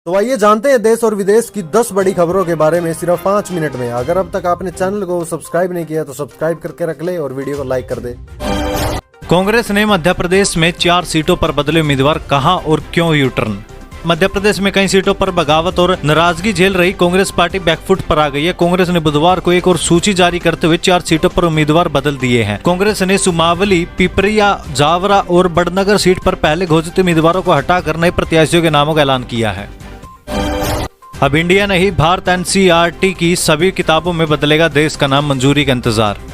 तो आइए जानते हैं देश और विदेश की 10 बड़ी खबरों के बारे में सिर्फ 5 मिनट में। अगर अब तक आपने चैनल को सब्सक्राइब नहीं किया तो सब्सक्राइब करके रख ले और वीडियो को लाइक कर दे। कांग्रेस ने मध्य प्रदेश में 4 सीटों पर बदले उम्मीदवार, कहां और क्यों यू टर्न। मध्य प्रदेश में कई सीटों पर बगावत और नाराजगी झेल रही कांग्रेस पार्टी बैकफुट पर आ गई है। कांग्रेस ने बुधवार को एक और सूची जारी करते हुए 4 सीटों पर उम्मीदवार बदल दिए हैं। कांग्रेस ने सुमावली, पिपरिया, जावरा और बड़नगर सीट पर पहले घोषित उम्मीदवारों को हटाकर नए प्रत्याशियों के नामों का ऐलान किया है। अब इंडिया नहीं, भारत एनसीईआरटी की सभी किताबों में बदलेगा देश का नाम, मंजूरी का इंतजार।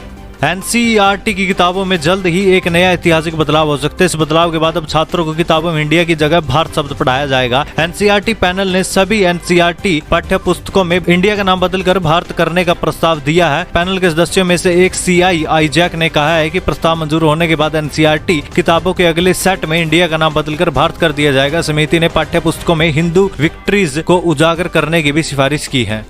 एनसीईआरटी की किताबों में जल्द ही एक नया ऐतिहासिक बदलाव हो सकता है। इस बदलाव के बाद अब छात्रों को किताबों में इंडिया की जगह भारत शब्द पढ़ाया जाएगा। एनसीईआरटी पैनल ने सभी एनसीईआरटी पाठ्य पुस्तकों में इंडिया का नाम बदलकर भारत करने का प्रस्ताव दिया है। पैनल के सदस्यों में से एक सीआई आईजैक ने कहा है कि प्रस्ताव मंजूर होने के बाद एनसीईआरटी किताबों के अगले सेट में इंडिया का नाम बदलकर भारत कर दिया जाएगा। समिति ने पाठ्य पुस्तकों में हिंदू विक्ट्रीज को उजागर करने की भी सिफारिश की है।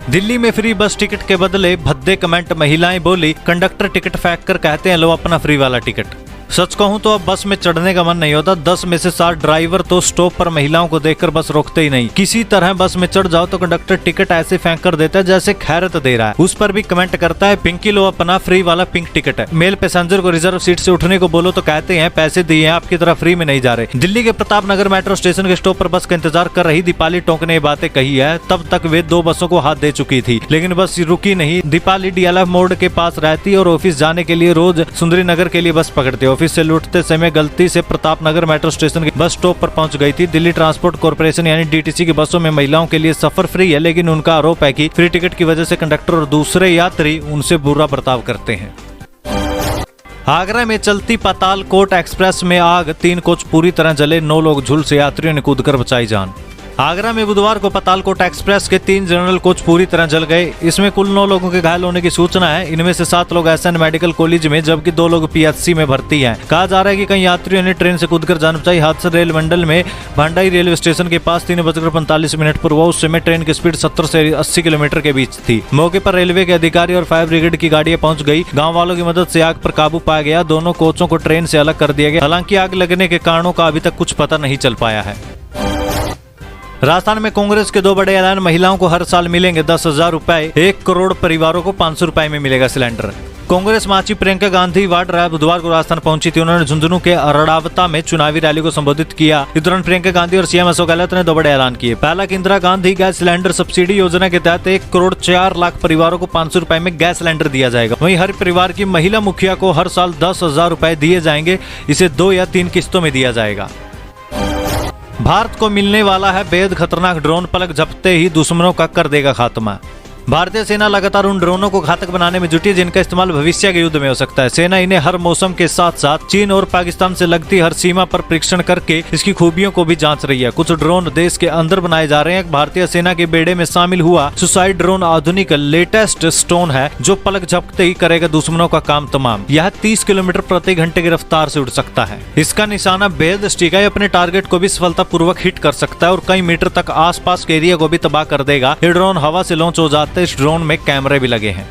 दिल्ली में फ्री बस टिकट के बदले भद्दे कमेंट, महिलाएं बोली कंडक्टर टिकट फेंक कर कहते हैं लो अपना फ्री वाला टिकट। सच कहूं तो अब बस में चढ़ने का मन नहीं होता। 10 में से 7 ड्राइवर तो स्टॉप पर महिलाओं को देखकर बस रोकते ही नहीं। किसी तरह बस में चढ़ जाओ तो कंडक्टर टिकट ऐसे फेंक कर देता है जैसे खैरत दे रहा है। उस पर भी कमेंट करता है पिंकी लो अपना फ्री वाला पिंक टिकट है। मेल पैसेंजर को रिजर्व सीट से उठने को बोलो तो कहते हैं पैसे दिए हैं, आपकी तरह फ्री में नहीं जा रहे। दिल्ली के प्रताप नगर मेट्रो स्टेशन के स्टॉप पर बस का इंतजार कर रही दीपाली टोंक ने ये बातें कही है। तब तक वे 2 बसों को हाथ दे चुकी थी, लेकिन बस रुकी नहीं। दीपाली डीएलएफ मोड़ के पास रहती और ऑफिस जाने के लिए रोज सुंदरी नगर के लिए बस पकड़ती। ऑफिस से लौटते समय गलती से प्रताप नगर मेट्रो स्टेशन के बस स्टॉप पर पहुंच गई थी। दिल्ली ट्रांसपोर्ट कॉर्पोरेशन यानी डीटीसी की बसों में महिलाओं के लिए सफर फ्री है, लेकिन उनका आरोप है कि फ्री टिकट की वजह से कंडक्टर और दूसरे यात्री उनसे बुरा बर्ताव करते हैं। आगरा में चलती पातालकोट एक्सप्रेस में आग, 3 कोच पूरी तरह जले, 9 लोग झुलसे, यात्रियों ने कूदकर बचाई जान। आगरा में बुधवार को पातालकोट एक्सप्रेस के 3 जनरल कोच पूरी तरह जल गए। इसमें कुल 9 लोगों के घायल होने की सूचना है। इनमें से 7 लोग एसएन मेडिकल कॉलेज में जबकि 2 लोग पीएचसी में भर्ती हैं। कहा जा रहा है कि कई यात्रियों ने ट्रेन से कूदकर जान बचाई। हादसा रेल मंडल में भांडाई रेलवे स्टेशन के पास 3:45 पर हुआ। उस समय ट्रेन की स्पीड 70 से 80 किलोमीटर के बीच थी। मौके पर रेलवे के अधिकारी और फायर ब्रिगेड की गाड़ियां पहुंच गई। गाँव वालों की मदद से आग पर काबू पाया गया। दोनों कोचों को ट्रेन से अलग कर दिया गया। हालांकि आग लगने के कारणों का अभी तक कुछ पता नहीं चल पाया है। राजस्थान में कांग्रेस के 2 बड़े ऐलान, महिलाओं को हर साल मिलेंगे 10,000 रुपए, 1 करोड़ परिवारों को 500 रुपए में मिलेगा सिलेंडर। कांग्रेस महासचिव प्रियंका गांधी वाड्रा बुधवार को राजस्थान पहुंची थी। उन्होंने झुंझुनू के अरड़ावता में चुनावी रैली को संबोधित किया। इस दौरान प्रियंका गांधी और सीएम अशोक गहलोत ने 2 बड़े ऐलान किए। पहला कि Indira Gandhi gas cylinder subsidy योजना के तहत 1 करोड़ 4 लाख परिवारों को 500 रुपए में गैस सिलेंडर दिया जाएगा। वहीं हर परिवार की महिला मुखिया को हर साल 10,000 रुपए दिए जाएंगे। इसे 2 या 3 किस्तों में दिया जाएगा। भारत को मिलने वाला है बेहद खतरनाक ड्रोन, पलक झपकते ही दुश्मनों का कर देगा खात्मा। भारतीय सेना लगातार उन ड्रोनों को घातक बनाने में जुटी है जिनका इस्तेमाल भविष्य के युद्ध में हो सकता है। सेना इन्हें हर मौसम के साथ साथ चीन और पाकिस्तान से लगती हर सीमा पर परीक्षण करके इसकी खूबियों को भी जांच रही है। कुछ ड्रोन देश के अंदर बनाए जा रहे हैं। भारतीय सेना के बेड़े में शामिल हुआ सुसाइड ड्रोन आधुनिक लेटेस्ट स्टोन है जो पलक झपकते ही करेगा दुश्मनों का काम तमाम। यह 30 किलोमीटर प्रति घंटे की रफ्तार से उड़ सकता है। इसका निशाना बेहद सटीक है। अपने टारगेट को भी सफलतापूर्वक हिट कर सकता है और कई मीटर तक आसपास के एरिया को भी तबाह कर देगा। ये ड्रोन हवा से लॉन्च हो जाते हैं। इस ड्रोन में कैमरे भी लगे हैं।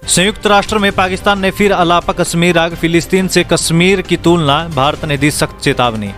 संयुक्त राष्ट्र में पाकिस्तान ने फिर अलापा कश्मीर आग, फिलिस्तीन से कश्मीर की तुलना, भारत ने दी सख्त चेतावनी।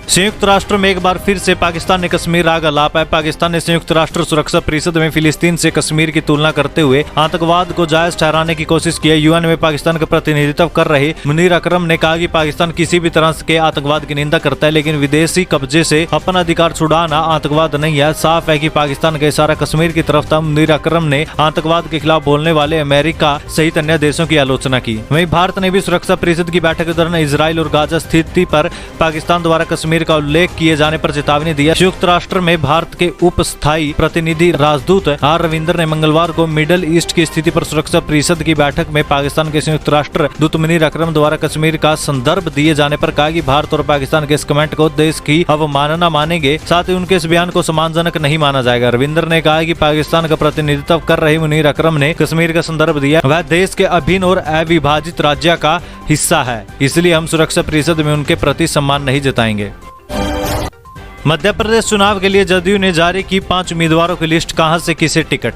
संयुक्त राष्ट्र में एक बार फिर से पाकिस्तान ने कश्मीर आग अलापा है। पाकिस्तान ने संयुक्त राष्ट्र सुरक्षा परिषद में फिलिस्तीन से कश्मीर की तुलना करते हुए आतंकवाद को जायज ठहराने की कोशिश की है। यूएन में पाकिस्तान का प्रतिनिधित्व कर रहे मुनीर अकरम ने कहा कि पाकिस्तान किसी भी तरह के आतंकवाद की निंदा करता है, लेकिन विदेशी कब्जे से अपना अधिकार छुड़ाना आतंकवाद नहीं है। साफ है कि पाकिस्तान का इशारा कश्मीर की तरफ था। मुनीर अकरम ने आतंकवाद के खिलाफ बोलने वाले अमेरिका सहित अन्य देशों की आलोचना की। वहीं भारत ने भी सुरक्षा परिषद की बैठक के दौरान इजराइल और गाजा स्थिति पर पाकिस्तान द्वारा कश्मीर का उल्लेख किए जाने पर चेतावनी दिया। संयुक्त राष्ट्र में भारत के उप स्थायी प्रतिनिधि राजदूत आर रविंदर ने मंगलवार को मिडल ईस्ट की स्थिति पर सुरक्षा परिषद की बैठक में पाकिस्तान के संयुक्त राष्ट्र दूत मुनीर अकरम द्वारा कश्मीर का संदर्भ दिए जाने पर कहा कि भारत और पाकिस्तान के इस कमेंट को देश की अवमानना मानेंगे, साथ ही उनके इस बयान को सम्मानजनक नहीं माना जाएगा। रविंदर ने कहा कि पाकिस्तान का प्रतिनिधित्व कर रहे मुनीर अकरम ने कश्मीर का संदर्भ दिया। वह देश के अभिन्न और अविभाजित राज्य का हिस्सा है, इसलिए हम सुरक्षा परिषद में उनके प्रति सम्मान नहीं जताएंगे। मध्य प्रदेश चुनाव के लिए जदयू ने जारी की 5 उम्मीदवारों की लिस्ट, कहां से किसे टिकट।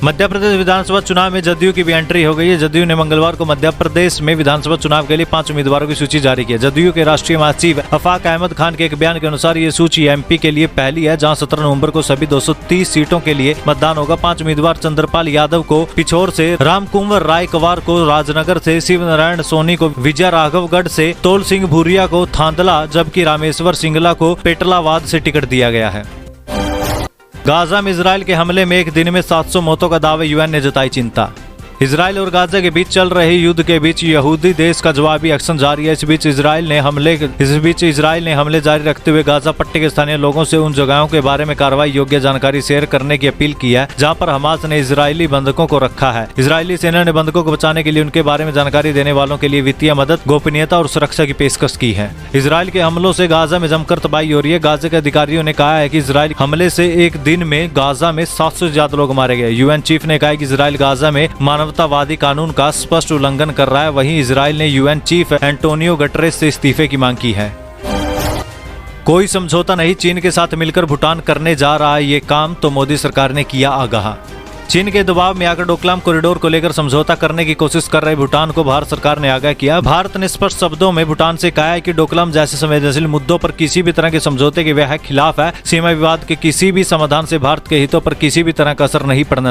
मध्य प्रदेश विधानसभा चुनाव में जदयू की भी एंट्री हो गई है। जदयू ने मंगलवार को मध्य प्रदेश में विधानसभा चुनाव के लिए 5 उम्मीदवारों की सूची जारी की है। जदयू के राष्ट्रीय महासचिव अफाक अहमद खान के एक बयान के अनुसार ये सूची एमपी के लिए पहली है, जहां 17 नवंबर को सभी 230 सीटों के लिए मतदान होगा। 5 उम्मीदवार चंद्रपाल यादव को पिछोर से, रामकुंवर रायकवार को राजनगर से, शिव नारायण सोनी को विजय राघवगढ़ से, तोल सिंह भूरिया को थांदला, जबकि रामेश्वर सिंगला को पेटलावाद से टिकट दिया गया है। गाजा में इजराइल के हमले में एक दिन में 700 मौतों का दावा, यूएन ने जताई चिंता। इजराइल और गाजा के बीच चल रहे युद्ध के बीच यहूदी देश का जवाबी एक्शन जारी है। इस बीच इजराइल ने हमले जारी रखते हुए गाजा पट्टी के स्थानीय लोगों से उन जगहों के बारे में कार्रवाई योग्य जानकारी शेयर करने की अपील की है जहां पर हमास ने इजरायली बंधकों को रखा है। इजरायली सेना ने बंधकों को बचाने के लिए उनके बारे में जानकारी देने वालों के लिए वित्तीय मदद, गोपनीयता और सुरक्षा की पेशकश की है। इजराइल के हमलों से गाजा में जमकर तबाही हो रही है। गाजा के अधिकारियों ने कहा है कि इजराइल हमले से एक दिन में गाजा में 700 से ज्यादा लोग मारे गए। यूएन चीफ ने कहा कि इजराइल गाजा में मानवतावादी कानून का स्पष्ट उल्लंघन कर रहा है। वहीं इजराइल ने यूएन चीफ एंटोनियो गटरेस से इस्तीफे की मांग की है। कोई समझौता नहीं, चीन के साथ मिलकर भूटान करने जा रहा है ये काम, तो मोदी सरकार ने किया आगाह। चीन के दबाव में आकर डोकलाम कॉरिडोर को लेकर समझौता करने की कोशिश कर रहे भूटान को भारत सरकार ने आगाह किया। भारत ने स्पष्ट शब्दों में भूटान से कहा है कि डोकलाम जैसे संवेदनशील मुद्दों पर किसी भी तरह के समझौते के वह खिलाफ है। सीमा विवाद के किसी भी समाधान से भारत के हितों पर किसी भी तरह का असर नहीं पड़ना